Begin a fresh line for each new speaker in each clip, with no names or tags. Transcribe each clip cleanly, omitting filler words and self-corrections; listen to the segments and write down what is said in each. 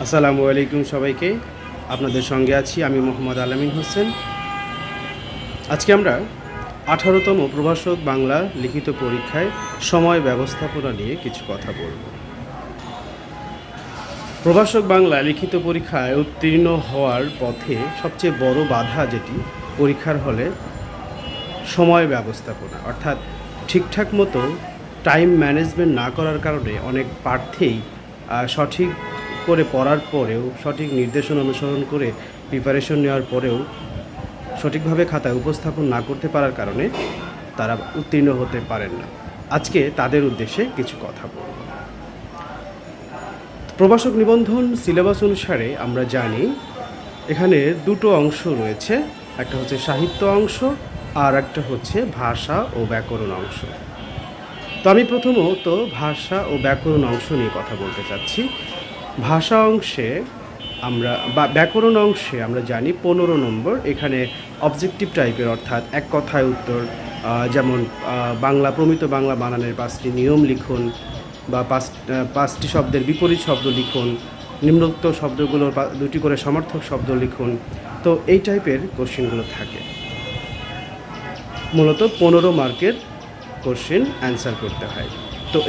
আসসালামু আলাইকুম সবাইকে। আপনাদের সঙ্গে আছি আমি মোহাম্মদ আলামিন হোসেন। আজকে আমরা 18তম প্রভাষক বাংলা লিখিত পরীক্ষায় সময় ব্যবস্থাপনা নিয়ে কিছু কথা বলব। প্রভাষক বাংলা লিখিত পরীক্ষায় উত্তীর্ণ হওয়ার পথে সবচেয়ে বড় বাধা যেটি পরীক্ষার হলে সময় ব্যবস্থাপনা, অর্থাৎ ঠিকঠাক মতো টাইম ম্যানেজমেন্ট না করার কারণে অনেক প্রার্থীই সঠিক করে পড়ার পরেও, সঠিক নির্দেশনা অনুসরণ করে প্রিপারেশন নেওয়ার পরেও সঠিকভাবে খাতায় উপস্থাপন না করতে পারার কারণে তারা উত্তীর্ণ হতে পারেন না। আজকে তাদের উদ্দেশ্যে কিছু কথা বলব। প্রভাষক নিবন্ধন সিলেবাস অনুসারে আমরা জানি এখানে দুটো অংশ রয়েছে, একটা হচ্ছে সাহিত্য অংশ আর একটা হচ্ছে ভাষা ও ব্যাকরণ অংশ। তো আমি প্রথমত ভাষা ও ব্যাকরণ অংশ নিয়ে কথা বলতে চাচ্ছি। ভাষা অংশে ব্যাকরণ অংশে আমরা জানি 15 নম্বর। এখানে অবজেক্টিভ টাইপের, অর্থাৎ এক কথায় উত্তর, যেমন বাংলা প্রমিত বাংলা বানানের 5টি নিয়ম লিখুন, বা 5টি শব্দের বিপরীত শব্দ লিখুন, নিম্নোক্ত শব্দগুলোর 2টি করে সমর্থক শব্দ লিখুন। তো এই টাইপের কোশ্চেনগুলো থাকে। মূলত 15 মার্কের কোশ্চেন অ্যান্সার করতে হয়। তো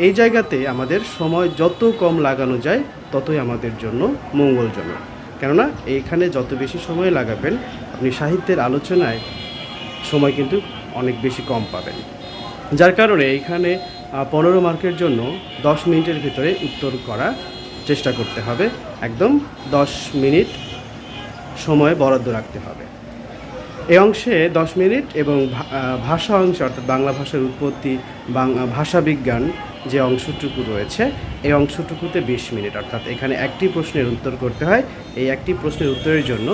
এই জায়গাতে আমাদের সময় যত কম লাগানো যায় ততই আমাদের জন্য মঙ্গলজনক। কেননা এইখানে যত বেশি সময় লাগাবেন আপনি সাহিত্যের আলোচনায় সময় কিন্তু অনেক বেশি কম পাবেন। যার কারণে এইখানে 15 মার্কের জন্য 10 মিনিটের ভিতরে উত্তর করার চেষ্টা করতে হবে। একদম 10 মিনিট সময় বরাদ্দ রাখতে হবে। এই অংশে 10 মিনিট এবং ভাষা অংশে, অর্থাৎ বাংলা ভাষার উৎপত্তি, ভাষা বিজ্ঞান যে অংশটুকু রয়েছে এই অংশটুকুতে 20 মিনিট, অর্থাৎ এখানে একটি প্রশ্নের উত্তর করতে হয়। এই একটি প্রশ্নের উত্তরের জন্য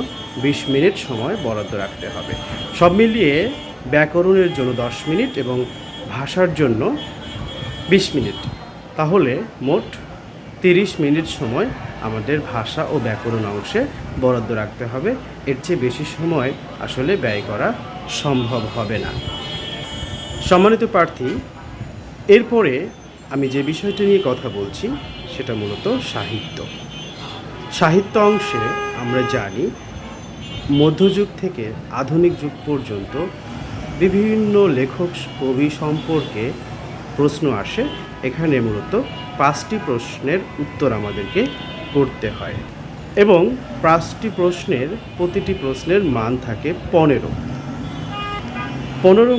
20 মিনিট সময় বরাদ্দ রাখতে হবে। সব মিলিয়ে ব্যাকরণের জন্য 10 মিনিট এবং ভাষার জন্য 20 মিনিট, তাহলে মোট 30 মিনিট সময় আমাদের ভাষা ও ব্যাকরণ অংশে বরাদ্দ রাখতে হবে। এর চেয়ে বেশি সময় আসলে ব্যয় করা সম্ভব হবে না। সম্মানিত প্রার্থী, এরপরে আমি যে বিষয়টি নিয়ে কথা বলছি সেটা মূলত সাহিত্য। সাহিত্য অংশে আমরা জানি মধ্যযুগ থেকে আধুনিক যুগ পর্যন্ত বিভিন্ন লেখক কবি সম্পর্কে প্রশ্ন আসে। এখানে মূলত 5টি প্রশ্নের উত্তর আমাদেরকে করতে হয় এবং 5টি প্রশ্নের প্রতিটি প্রশ্নের মান থাকে 15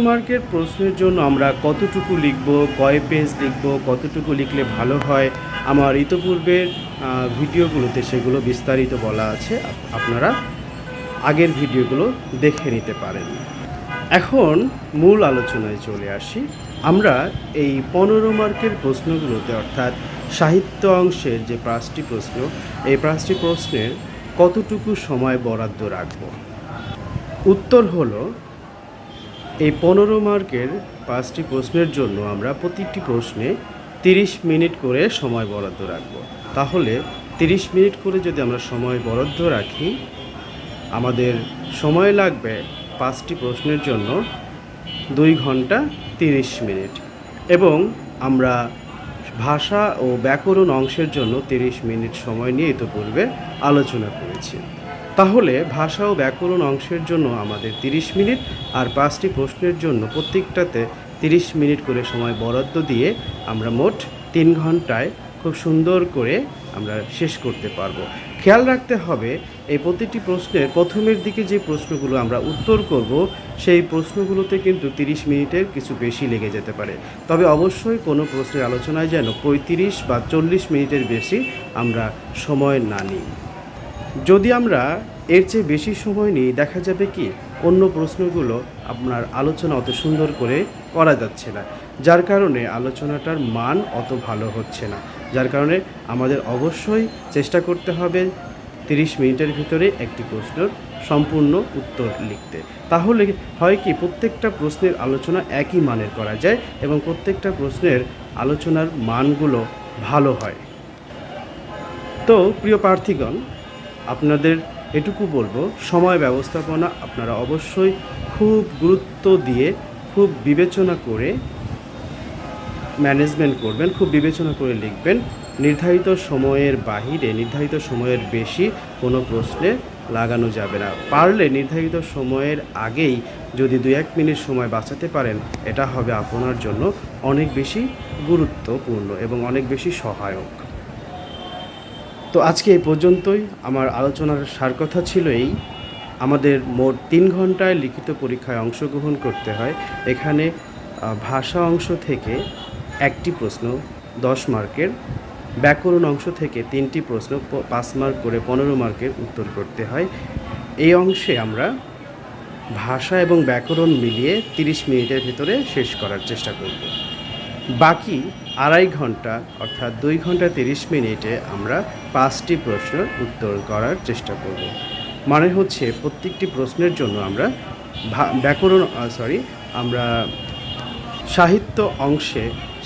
মার্কের প্রশ্নের জন্য আমরা কতটুকু লিখব, কয় পেজ লিখব, কতটুকু লিখলে ভালো হয়, আমার ইতোপূর্বের ভিডিওগুলোতে সেগুলো বিস্তারিত বলা আছে, আপনারা আগের ভিডিওগুলো দেখে নিতে পারেন। এখন মূল আলোচনায় চলে আসি। আমরা এই 15 মার্কের প্রশ্নগুলোতে, অর্থাৎ সাহিত্য অংশের যে 5টি প্রশ্ন, এই 5টি প্রশ্নের কতটুকু সময় বরাদ্দ রাখব? উত্তর হলো, এই 15 মার্কের 5টি প্রশ্নের জন্য আমরা প্রতিটি প্রশ্নে 30 মিনিট করে সময় বরাদ্দ রাখব। তাহলে 30 মিনিট করে যদি আমরা সময় বরাদ্দ রাখি, আমাদের সময় লাগবে 5টি প্রশ্নের জন্য 2 ঘন্টা 30 মিনিট, এবং আমরা ভাষা ও ব্যাকরণ অংশের জন্য 30 মিনিট সময় নিয়ে ইতিপূর্বে আলোচনা করেছি। তাহলে ভাষা ও ব্যাকরণ অংশের জন্য আমাদের 30 মিনিট আর 5টি প্রশ্নের জন্য প্রত্যেকটাতে 30 মিনিট করে সময় বরাদ্দ দিয়ে আমরা মোট 3 ঘন্টায় খুব সুন্দর করে আমরা শেষ করতে পারবো। খেয়াল রাখতে হবে, এই প্রতিটি প্রশ্নের প্রথমের দিকে যে প্রশ্নগুলো আমরা উত্তর করব সেই প্রশ্নগুলোতে কিন্তু 30 মিনিটের কিছু বেশি লেগে যেতে পারে। তবে অবশ্যই কোনো প্রশ্নের আলোচনায় যেন 35 বা 40 মিনিটের বেশি আমরা সময় না নিই। যদি আমরা এর চেয়ে বেশি সময় নিই, দেখা যাবে কি অন্য প্রশ্নগুলো আপনার আলোচনা অত সুন্দর করে করা যাচ্ছে না, যার কারণে আলোচনাটার মান অত ভালো হচ্ছে না। যার কারণে আমাদের অবশ্যই চেষ্টা করতে হবে 30 মিনিটের ভিতরে একটি প্রশ্নের সম্পূর্ণ উত্তর লিখতে। তাহলে হয় কি, প্রত্যেকটা প্রশ্নের আলোচনা একই মানের করা যায় এবং প্রত্যেকটা প্রশ্নের আলোচনার মানগুলো ভালো হয়। তো প্রিয় প্রার্থীগণ, আপনাদের এটুকু বলবো, সময় ব্যবস্থাপনা আপনারা অবশ্যই খুব গুরুত্ব দিয়ে, খুব বিবেচনা করে ম্যানেজমেন্ট করবেন, খুব বিবেচনা করে লিখবেন। নির্ধারিত সময়ের বাহিরে নির্ধারিত সময়ের বেশি কোনো প্রশ্নে লাগানো যাবে না। পারলে নির্ধারিত সময়ের আগেই যদি 2-1 মিনিট সময় বাঁচাতে পারেন, এটা হবে আপনার জন্য অনেক বেশি গুরুত্বপূর্ণ এবং অনেক বেশি সহায়ক। তো আজকে এই পর্যন্তই। আমার আলোচনার সার কথা ছিল এই, আমাদের মোট 3 ঘন্টায় লিখিত পরীক্ষায় অংশগ্রহণ করতে হয়। এখানে ভাষা অংশ থেকে 1টি প্রশ্ন 10 মার্কের, ব্যাকরণ অংশ থেকে 3টি প্রশ্ন 5 মার্ক করে 15 মার্কের উত্তর করতে হয়। এই অংশে আমরা ভাষা এবং ব্যাকরণ মিলিয়ে 30 মিনিটের ভিতরে শেষ করার চেষ্টা করব। বাকি 2.5 ঘন্টা অর্থাৎ 2 ঘন্টা 30 মিনিটে আমরা 5টি প্রশ্নের উত্তর করার চেষ্টা করব। মানে হচ্ছে প্রত্যেকটি প্রশ্নের জন্য আমরা আমরা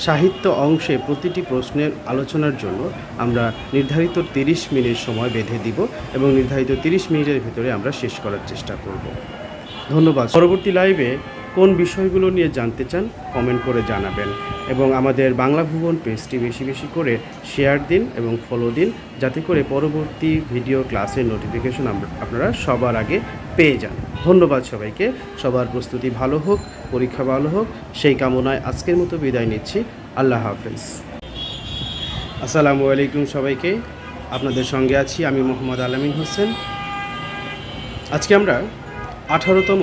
সাহিত্য অংশে প্রতিটি প্রশ্নের আলোচনার জন্য আমরা নির্ধারিত 30 মিনিট সময় বেঁধে দিব এবং নির্ধারিত 30 মিনিটের ভিতরে আমরা শেষ করার চেষ্টা করব। ধন্যবাদ। পরবর্তী লাইভে কোন বিষয়গুলো নিয়ে জানতে চান কমেন্ট করে জানাবেন এবং আমাদের বাংলা ভুবন পেজটি বেশি বেশি করে শেয়ার দিন এবং ফলো দিন, যাতে করে পরবর্তী ভিডিও ক্লাসের নোটিফিকেশন আপনারা সবার আগে পেয়ে যান। ধন্যবাদ সবাইকে। সবার প্রস্তুতি ভালো হোক, পরীক্ষা ভালো হোক, সেই কামনায় আজকের মতো বিদায় নিচ্ছি। আল্লাহ হাফেজ। আসসালামু আলাইকুম সবাইকে। আপনাদের সঙ্গে আছি আমি মোহাম্মদ আলামিন হোসেন। আজকে আমরা 18তম